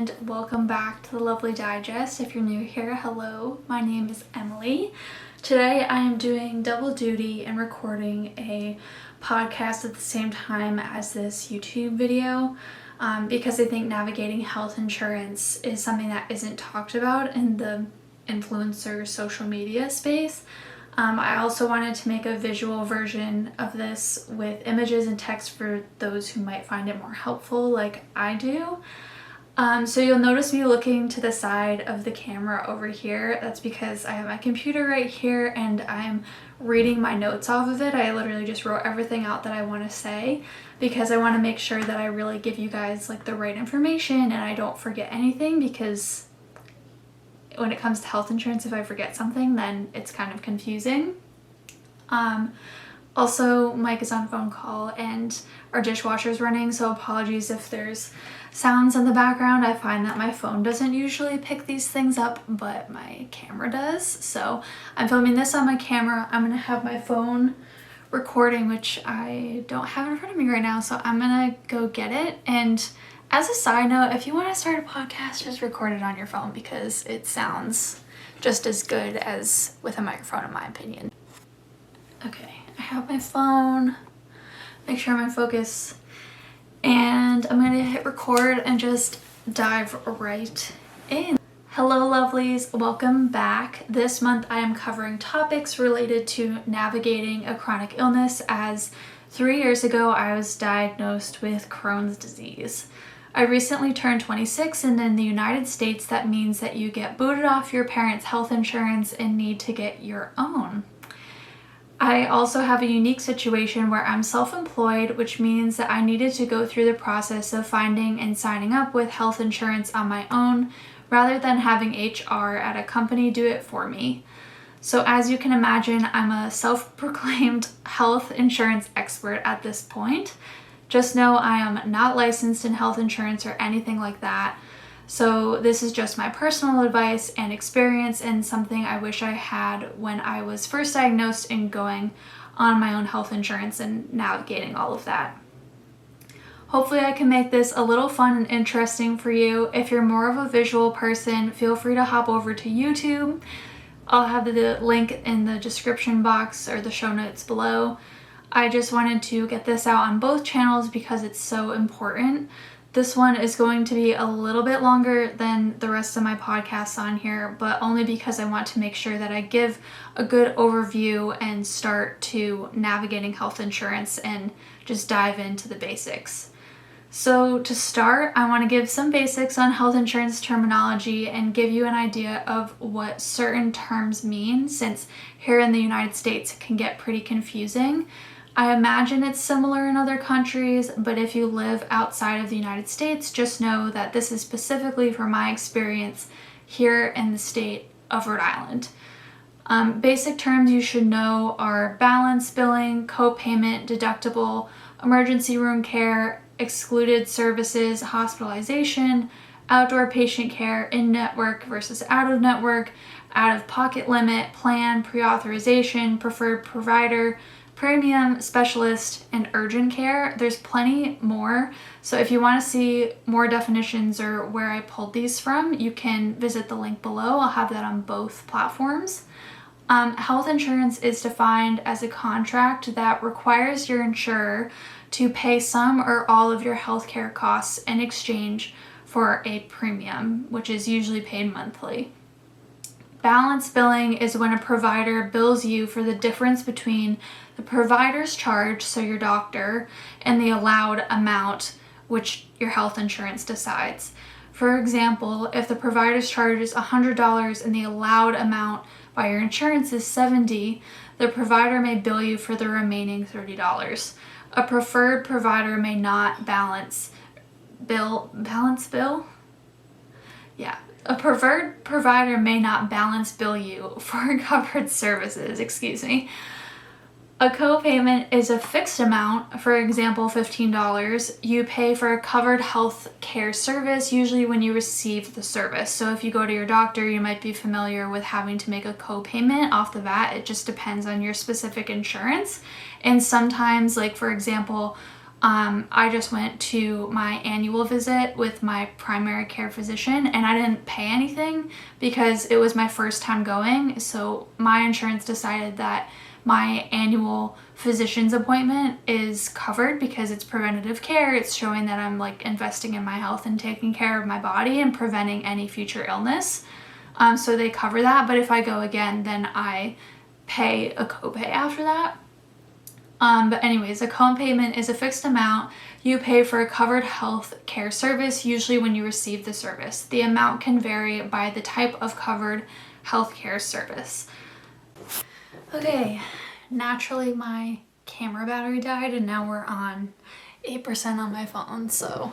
and welcome back to the Lovely Digest. If you're new here, hello, my name is Emily. Today I am doing double duty and recording a podcast at the same time as this YouTube video because I think navigating health insurance is something that isn't talked about in the influencer social media space. I also wanted to make a visual version of this with images and text for those who might find it more helpful like I do. So you'll notice me looking to the side of the camera over here. That's because I have my computer right here and I'm reading my notes off of it. I literally just wrote everything out that I want to say because I want to make sure that I really give you guys like the right information and I don't forget anything, because when it comes to health insurance, if I forget something, then it's kind of confusing. Also, Mike is on phone call and our dishwasher's running, so apologies if there's sounds in the background. I find that my phone doesn't usually pick these things up, but my camera does. So I'm filming this on my camera. I'm gonna have my phone recording, which I don't have in front of me right now, so I'm gonna go get it. And as a side note, if you want to start a podcast, just record it on your phone because it sounds just as good as with a microphone in my opinion. Okay, I have my phone, make sure I'm in focus, and I'm going to hit record and just dive right in. Hello lovelies, welcome back. This month I am covering topics related to navigating a chronic illness, as 3 years ago I was diagnosed with Crohn's disease. I recently turned 26, and in the United States that means that you get booted off your parents' health insurance and need to get your own. I also have a unique situation where I'm self-employed, which means that I needed to go through the process of finding and signing up with health insurance on my own rather than having HR at a company do it for me. So as you can imagine, I'm a self-proclaimed health insurance expert at this point. Just know I am not licensed in health insurance or anything like that. So this is just my personal advice and experience and something I wish I had when I was first diagnosed and going on my own health insurance and navigating all of that. Hopefully I can make this a little fun and interesting for you. If you're more of a visual person, feel free to hop over to YouTube. I'll have the link in the description box or the show notes below. I just wanted to get this out on both channels because it's so important. This one is going to be a little bit longer than the rest of my podcasts on here, but only because I want to make sure that I give a good overview and start to navigating health insurance and just dive into the basics. So to start, I want to give some basics on health insurance terminology and give you an idea of what certain terms mean, since here in the United States it can get pretty confusing. I imagine it's similar in other countries, but if you live outside of the United States, just know that this is specifically for my experience here in the state of Rhode Island. Basic terms you should know are balance billing, co-payment, deductible, emergency room care, excluded services, hospitalization, outdoor patient care, in-network versus out-of-network, out-of-pocket limit, plan, pre-authorization, preferred provider, premium, specialist, and urgent care. There's plenty more, so if you want to see more definitions or where I pulled these from, you can visit the link below. I'll have that on both platforms. Health insurance is defined as a contract that requires your insurer to pay some or all of your healthcare costs in exchange for a premium, which is usually paid monthly. Balance billing is when a provider bills you for the difference between the provider's charge, so your doctor, and the allowed amount, which your health insurance decides. For example, if the provider's charge is $100 and the allowed amount by your insurance is $70, the provider may bill you for the remaining $30. A preferred provider may not balance bill? Yeah. A preferred provider may not balance bill you for covered services, A co-payment is a fixed amount, for example, $15. You pay for a covered health care service, usually when you receive the service. So if you go to your doctor, you might be familiar with having to make a co-payment off the bat. It just depends on your specific insurance. And sometimes, like for example, I just went to my annual visit with my primary care physician and I didn't pay anything because it was my first time going. So my insurance decided that my annual physician's appointment is covered because it's preventative care. It's showing that I'm like investing in my health and taking care of my body and preventing any future illness. So they cover that. But if I go again, then I pay a copay after that. But anyways, a co-payment is a fixed amount you pay for a covered health care service, usually when you receive the service. The amount can vary by the type of covered health care service. Okay, naturally my camera battery died and now we're on 8% on my phone, so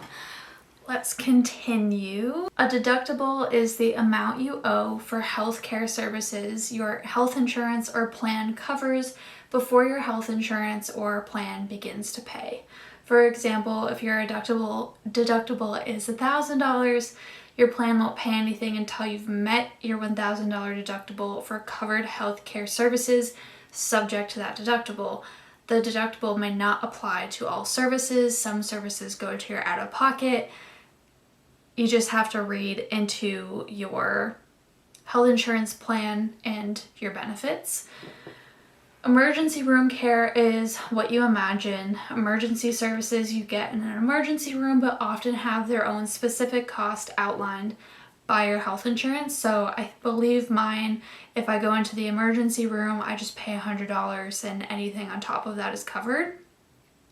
let's continue. A deductible is the amount you owe for health care services your health insurance or plan covers before your health insurance or plan begins to pay. For example, if your deductible is $1,000, your plan won't pay anything until you've met your $1,000 deductible for covered health care services subject to that deductible. The deductible may not apply to all services. Some services go to your out-of-pocket. You just have to read into your health insurance plan and your benefits. Emergency room care is what you imagine. Emergency services you get in an emergency room but often have their own specific cost outlined by your health insurance. So I believe mine, if I go into the emergency room, I just pay $100 and anything on top of that is covered,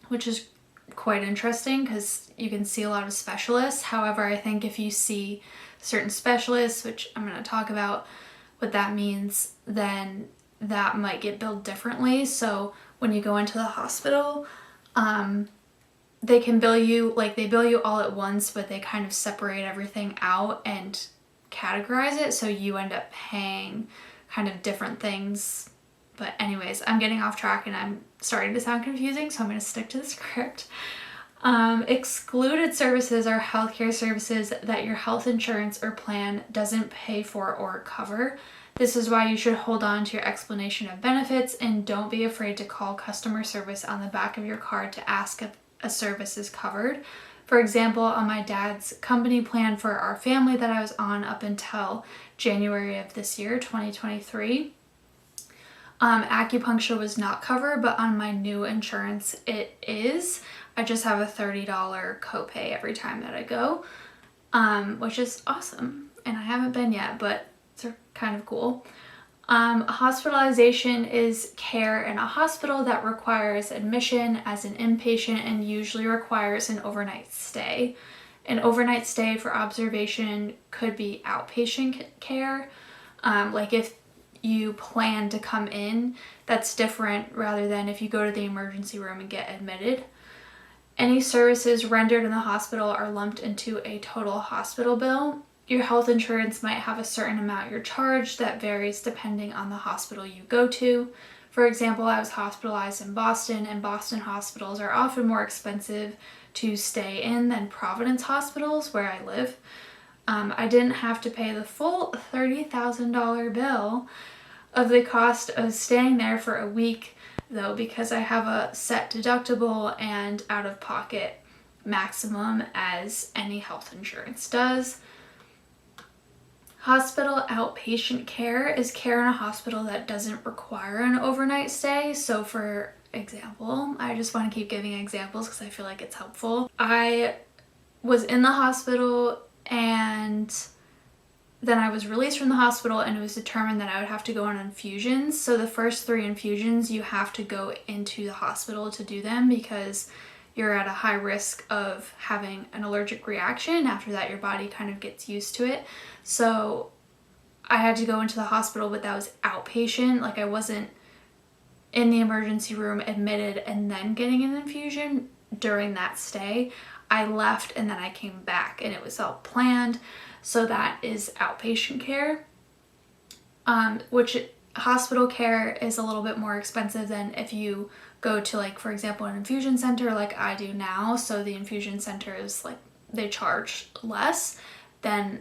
which is quite interesting because you can see a lot of specialists. However, I think if you see certain specialists, which I'm going to talk about what that means, then that might get billed differently. So when you go into the hospital, they can bill you, like they bill you all at once, but they kind of separate everything out and categorize it. So you end up paying kind of different things. But anyways, I'm getting off track and I'm starting to sound confusing, so I'm going to stick to the script. Excluded services are healthcare services that your health insurance or plan doesn't pay for or cover. This is why you should hold on to your explanation of benefits and don't be afraid to call customer service on the back of your card to ask if a service is covered. For example, on my dad's company plan for our family that I was on up until January of this year, 2023, acupuncture was not covered, but on my new insurance it is. I just have a $30 copay every time that I go, which is awesome. And I haven't been yet, but it's kind of cool. Hospitalization is care in a hospital that requires admission as an inpatient and usually requires an overnight stay. An overnight stay for observation could be outpatient care. Like if you plan to come in, that's different rather than if you go to the emergency room and get admitted. Any services rendered in the hospital are lumped into a total hospital bill. Your health insurance might have a certain amount you're charged that varies depending on the hospital you go to. For example, I was hospitalized in Boston, and Boston hospitals are often more expensive to stay in than Providence hospitals, where I live. I didn't have to pay the full $30,000 bill of the cost of staying there for a week, though, because I have a set deductible and out-of-pocket maximum as any health insurance does. Hospital outpatient care is care in a hospital that doesn't require an overnight stay. So for example, I just want to keep giving examples because I feel like it's helpful. I was in the hospital and then I was released from the hospital and it was determined that I would have to go on infusions. So the first 3 infusions, you have to go into the hospital to do them because you're at a high risk of having an allergic reaction. After that, your body kind of gets used to it. So I had to go into the hospital, but that was outpatient. Like I wasn't in the emergency room admitted and then getting an infusion during that stay. I left and then I came back and it was all planned. So that is outpatient care, which hospital care is a little bit more expensive than if you go to, like, for example, an infusion center like I do now. So the infusion center is like, they charge less than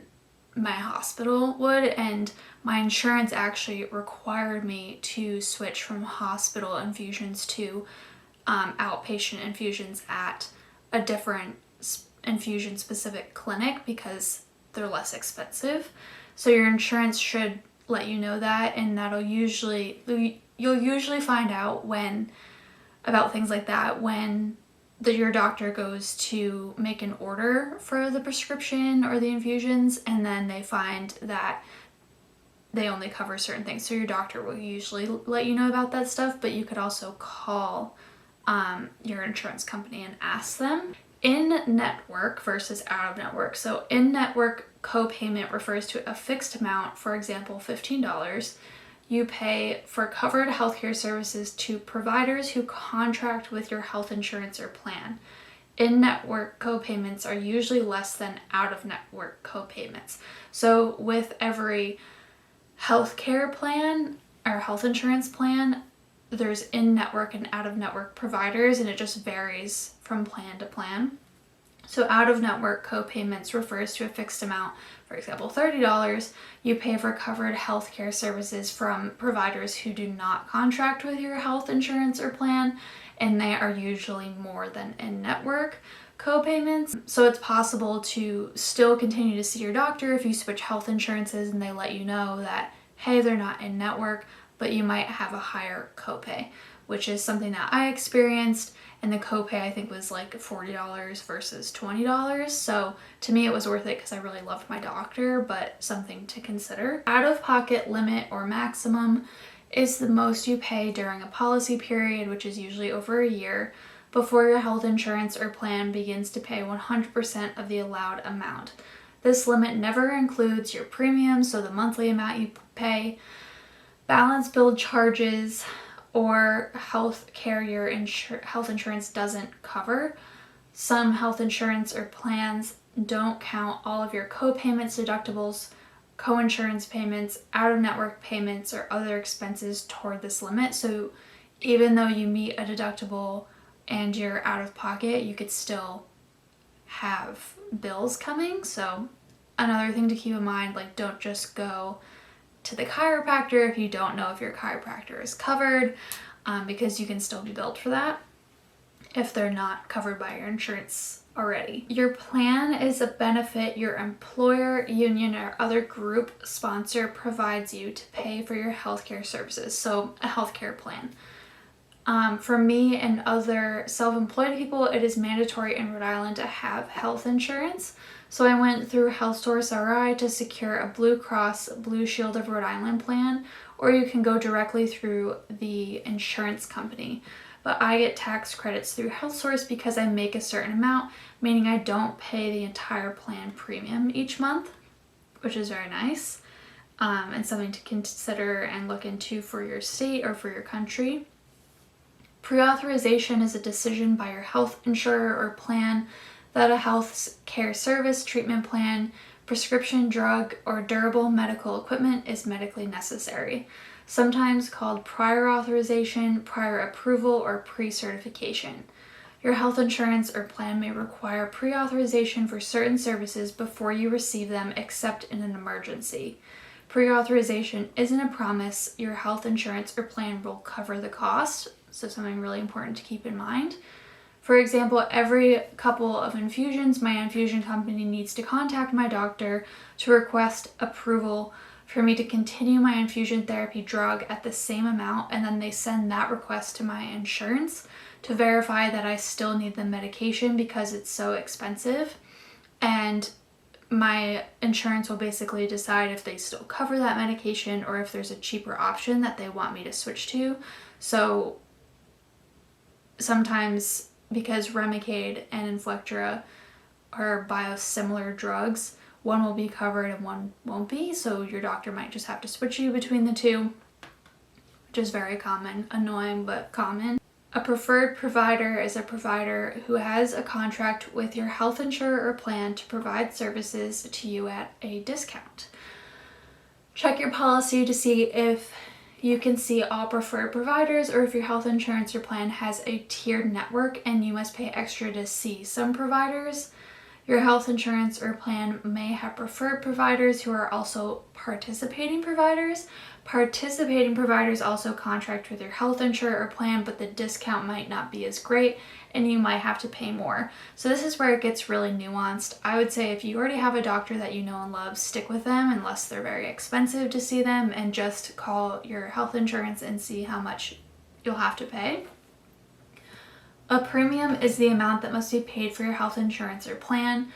my hospital would, and my insurance actually required me to switch from hospital infusions to outpatient infusions at a different infusion specific clinic because they're less expensive. So your insurance should let you know that, and you'll usually find out about things like that when your doctor goes to make an order for the prescription or the infusions, and then they find that they only cover certain things. So your doctor will usually let you know about that stuff, but you could also call your insurance company and ask them. In-network versus out-of-network. So in-network copayment refers to a fixed amount, for example, $15, you pay for covered healthcare services to providers who contract with your health insurance or plan. In-network copayments are usually less than out-of-network copayments. So with every healthcare plan or health insurance plan, there's in-network and out-of-network providers, and it just varies from plan to plan. So out-of-network copayments refers to a fixed amount, for example, $30, you pay for covered healthcare services from providers who do not contract with your health insurance or plan, and they are usually more than in-network copayments. So it's possible to still continue to see your doctor if you switch health insurances and they let you know that, hey, they're not in-network, but you might have a higher copay, which is something that I experienced, and the copay I think was like $40 versus $20. So to me it was worth it because I really loved my doctor, but something to consider. Out-of-pocket limit or maximum is the most you pay during a policy period, which is usually over a year, before your health insurance or plan begins to pay 100% of the allowed amount. This limit never includes your premium, so the monthly amount you pay, balance billed charges, or health carrier health insurance doesn't cover. Some health insurance or plans don't count all of your co-payments, deductibles, co-insurance payments, out-of-network payments, or other expenses toward this limit. So even though you meet a deductible and you're out of pocket, you could still have bills coming. So another thing to keep in mind, like, don't just go to the chiropractor if you don't know if your chiropractor is covered, because you can still be billed for that if they're not covered by your insurance already. Your plan is a benefit your employer, union, or other group sponsor provides you to pay for your healthcare services. So a healthcare plan. For me and other self-employed people, it is mandatory in Rhode Island to have health insurance. So I went through Health Source RI to secure a Blue Cross Blue Shield of Rhode Island plan, or you can go directly through the insurance company. But I get tax credits through Health Source because I make a certain amount, meaning I don't pay the entire plan premium each month, which is very nice, and something to consider and look into for your state or for your country. Pre-authorization is a decision by your health insurer or plan that a health care service, treatment plan, prescription drug, or durable medical equipment is medically necessary, sometimes called prior authorization, prior approval, or pre-certification. Your health insurance or plan may require pre-authorization for certain services before you receive them, except in an emergency. Pre-authorization isn't a promise your health insurance or plan will cover the cost, so something really important to keep in mind. For example, every couple of infusions, my infusion company needs to contact my doctor to request approval for me to continue my infusion therapy drug at the same amount, and then they send that request to my insurance to verify that I still need the medication because it's so expensive. And my insurance will basically decide if they still cover that medication or if there's a cheaper option that they want me to switch to. So sometimes, because Remicade and Inflectra are biosimilar drugs, one will be covered and one won't be, so your doctor might just have to switch you between the two, which is very common. Annoying, but common. A preferred provider is a provider who has a contract with your health insurer or plan to provide services to you at a discount. Check your policy to see if you can see all preferred providers, or if your health insurance or plan has a tiered network and you must pay extra to see some providers. Your health insurance or plan may have preferred providers who are also participating providers. Participating providers also contract with your health insurer or plan, but the discount might not be as great and you might have to pay more. So this is where it gets really nuanced. I would say if you already have a doctor that you know and love, stick with them unless they're very expensive to see them, and just call your health insurance and see how much you'll have to pay. A premium is the amount that must be paid for your health insurance or plan.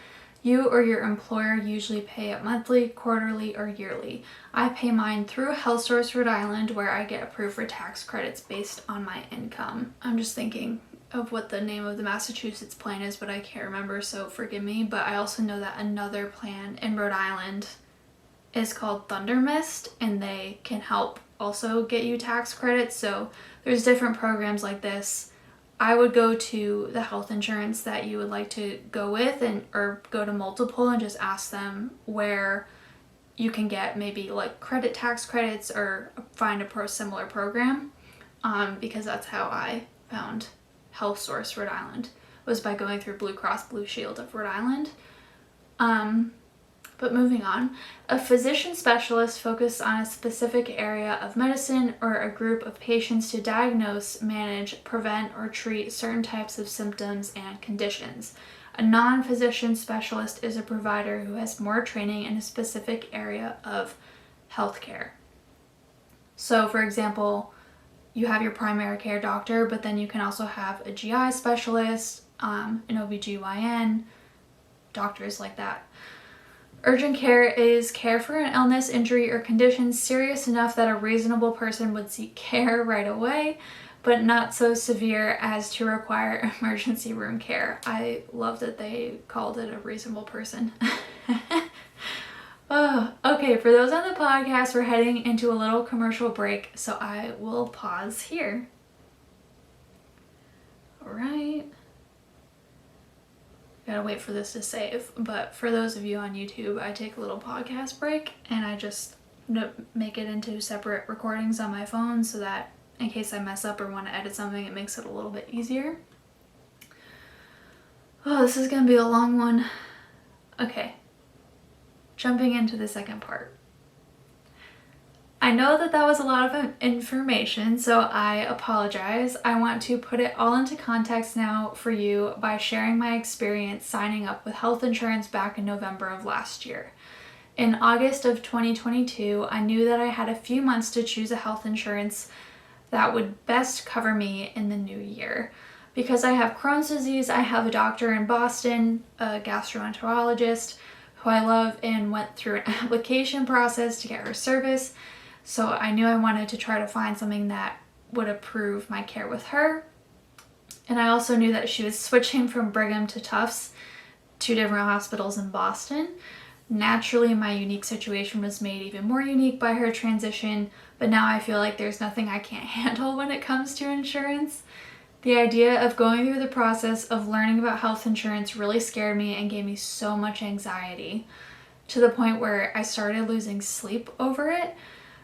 You or your employer usually pay it monthly, quarterly, or yearly. I pay mine through HealthSource Rhode Island, where I get approved for tax credits based on my income. I'm just thinking of what the name of the Massachusetts plan is, but I can't remember, so forgive me. But I also know that another plan in Rhode Island is called Thunder Mist, and they can help also get you tax credits. So there's different programs like this. I would go to the health insurance that you would like to go with, or go to multiple and just ask them where you can get maybe like credit tax credits, or find a similar program, because that's how I found HealthSource Rhode Island, was by going through Blue Cross Blue Shield of Rhode Island. But moving on, a physician specialist focuses on a specific area of medicine or a group of patients to diagnose, manage, prevent, or treat certain types of symptoms and conditions. A non-physician specialist is a provider who has more training in a specific area of healthcare. So, for example, you have your primary care doctor, but then you can also have a GI specialist, an OBGYN, doctors like that. Urgent care is care for an illness, injury, or condition serious enough that a reasonable person would seek care right away, but not so severe as to require emergency room care. I love that they called it a reasonable person. Oh, okay, for those on the podcast, we're heading into a little commercial break, so I will pause here. All right. Gotta wait for this to save, but for those of you on YouTube, I take a little podcast break and I just make it into separate recordings on my phone, so that in case I mess up or want to edit something, it makes it a little bit easier. Oh, this is gonna be a long one. Okay, jumping into the second part. I know that was a lot of information, so I apologize. I want to put it all into context now for you by sharing my experience signing up with health insurance back in November of last year. In August of 2022, I knew that I had a few months to choose a health insurance that would best cover me in the new year. Because I have Crohn's disease, I have a doctor in Boston, a gastroenterologist, who I love, and went through an application process to get her service. So I knew I wanted to try to find something that would approve my care with her. And I also knew that she was switching from Brigham to Tufts, two different hospitals in Boston. Naturally, my unique situation was made even more unique by her transition, but now I feel like there's nothing I can't handle when it comes to insurance. The idea of going through the process of learning about health insurance really scared me and gave me so much anxiety, to the point where I started losing sleep over it.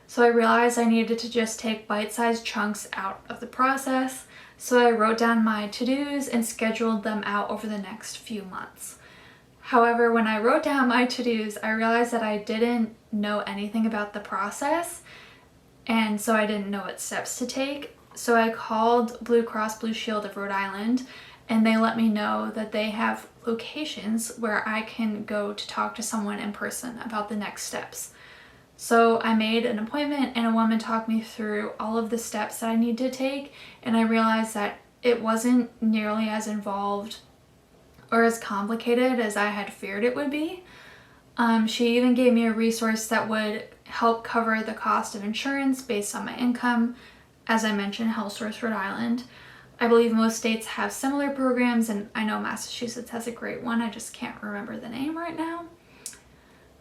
So I realized I needed to just take bite-sized chunks out of the process. So I wrote down my to-dos and scheduled them out over the next few months. However, when I wrote down my to-dos, I realized that I didn't know anything about the process, and so I didn't know what steps to take. So I called Blue Cross Blue Shield of Rhode Island, and they let me know that they have locations where I can go to talk to someone in person about the next steps. So I made an appointment, and a woman talked me through all of the steps that I need to take, and I realized that it wasn't nearly as involved or as complicated as I had feared it would be. She even gave me a resource that would help cover the cost of insurance based on my income. As I mentioned, HealthSource Rhode Island. I believe most states have similar programs, and I know Massachusetts has a great one. I just can't remember the name right now.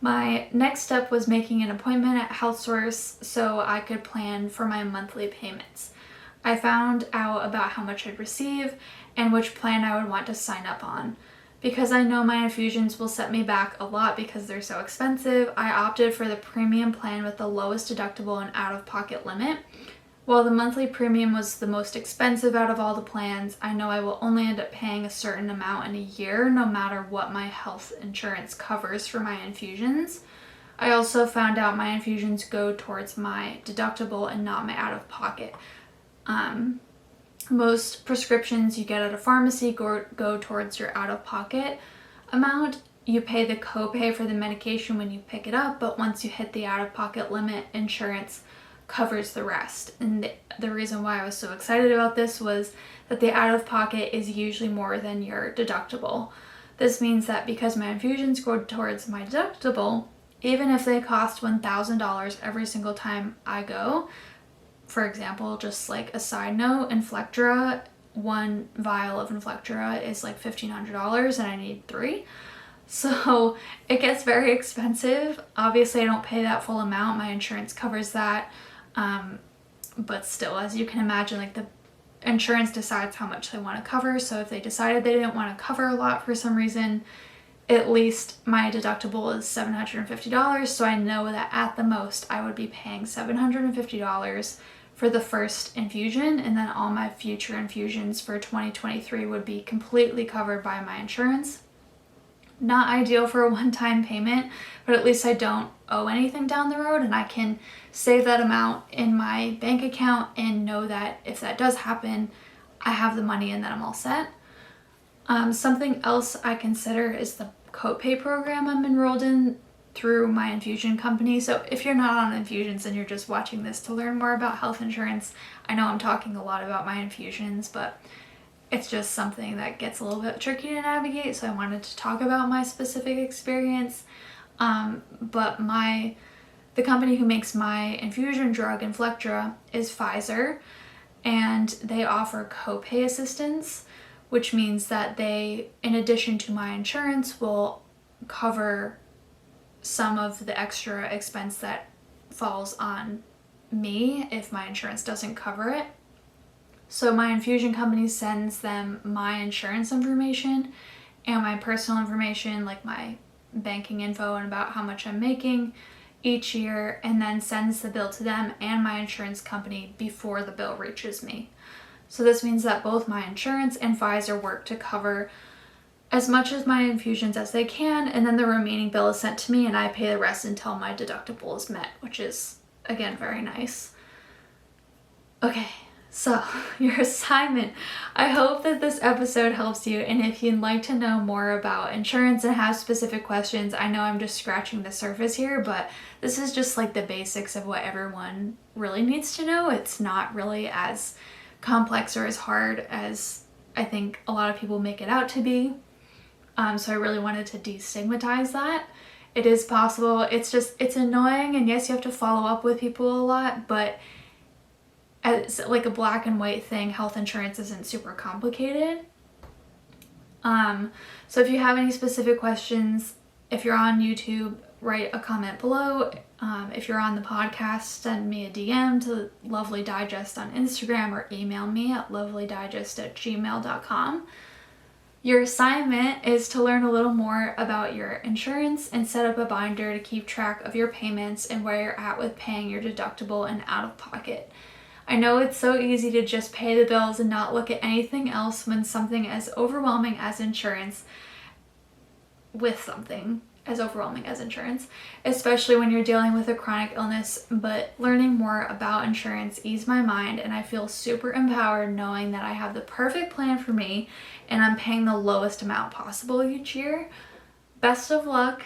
My next step was making an appointment at HealthSource so I could plan for my monthly payments. I found out about how much I'd receive and which plan I would want to sign up on. Because I know my infusions will set me back a lot because they're so expensive, I opted for the premium plan with the lowest deductible and out-of-pocket limit. While the monthly premium was the most expensive out of all the plans, I know I will only end up paying a certain amount in a year, no matter what my health insurance covers for my infusions. I also found out my infusions go towards my deductible and not my out-of-pocket. Most prescriptions you get at a pharmacy go towards your out-of-pocket amount. You pay the copay for the medication when you pick it up, but once you hit the out-of-pocket limit, insurance covers the rest. And the reason why I was so excited about this was that the out-of-pocket is usually more than your deductible. This means that because my infusions go towards my deductible, even if they cost $1,000 every single time I go, for example, just like a side note, Inflectra, one vial of Inflectra is like $1,500 and I need 3. So it gets very expensive. Obviously I don't pay that full amount, my insurance covers that, but still, as you can imagine, like the insurance decides how much they want to cover. So if they decided they didn't want to cover a lot for some reason, at least my deductible is $750, so I know that at the most I would be paying $750 for the first infusion, and then all my future infusions for 2023 would be completely covered by my insurance. Not ideal for a one-time payment, but at least I don't owe anything down the road, and I can save that amount in my bank account and know that if that does happen, I have the money and then I'm all set. Something else I consider is the COPAY program I'm enrolled in through my infusion company. So if you're not on infusions and you're just watching this to learn more about health insurance, I know I'm talking a lot about my infusions, but it's just something that gets a little bit tricky to navigate, so I wanted to talk about my specific experience. But the company who makes my infusion drug, Inflectra, is Pfizer, and they offer copay assistance, which means that they, in addition to my insurance, will cover some of the extra expense that falls on me if my insurance doesn't cover it. So my infusion company sends them my insurance information and my personal information, like my banking info and about how much I'm making each year, and then sends the bill to them and my insurance company before the bill reaches me. So this means that both my insurance and Pfizer work to cover as much of my infusions as they can, and then the remaining bill is sent to me and I pay the rest until my deductible is met, which is, again, very nice. Okay, so your assignment. I hope that this episode helps you, and if you'd like to know more about insurance and have specific questions, I know I'm just scratching the surface here, but this is just like the basics of what everyone really needs to know. It's not really as complex or as hard as I think a lot of people make it out to be. So I really wanted to destigmatize that. It is possible. It's annoying, and yes, you have to follow up with people a lot, but as like a black and white thing, health insurance isn't super complicated. So if you have any specific questions, if you're on YouTube, write a comment below. If you're on the podcast, send me a DM to Lovely Digest on Instagram or email me at lovelydigest@gmail.com. Your assignment is to learn a little more about your insurance and set up a binder to keep track of your payments and where you're at with paying your deductible and out of pocket. I know it's so easy to just pay the bills and not look at anything else when something as overwhelming as insurance, especially when you're dealing with a chronic illness, but learning more about insurance eased my mind, and I feel super empowered knowing that I have the perfect plan for me and I'm paying the lowest amount possible each year. Best of luck,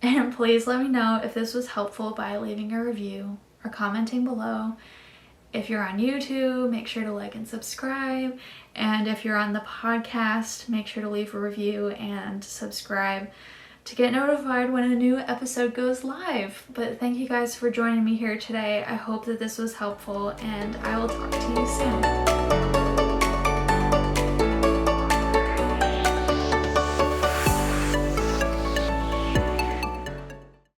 and please let me know if this was helpful by leaving a review or commenting below. If you're on YouTube, make sure to like and subscribe, and if you're on the podcast, make sure to leave a review and subscribe to get notified when a new episode goes live. But thank you guys for joining me here today. I hope that this was helpful, and I will talk to you soon.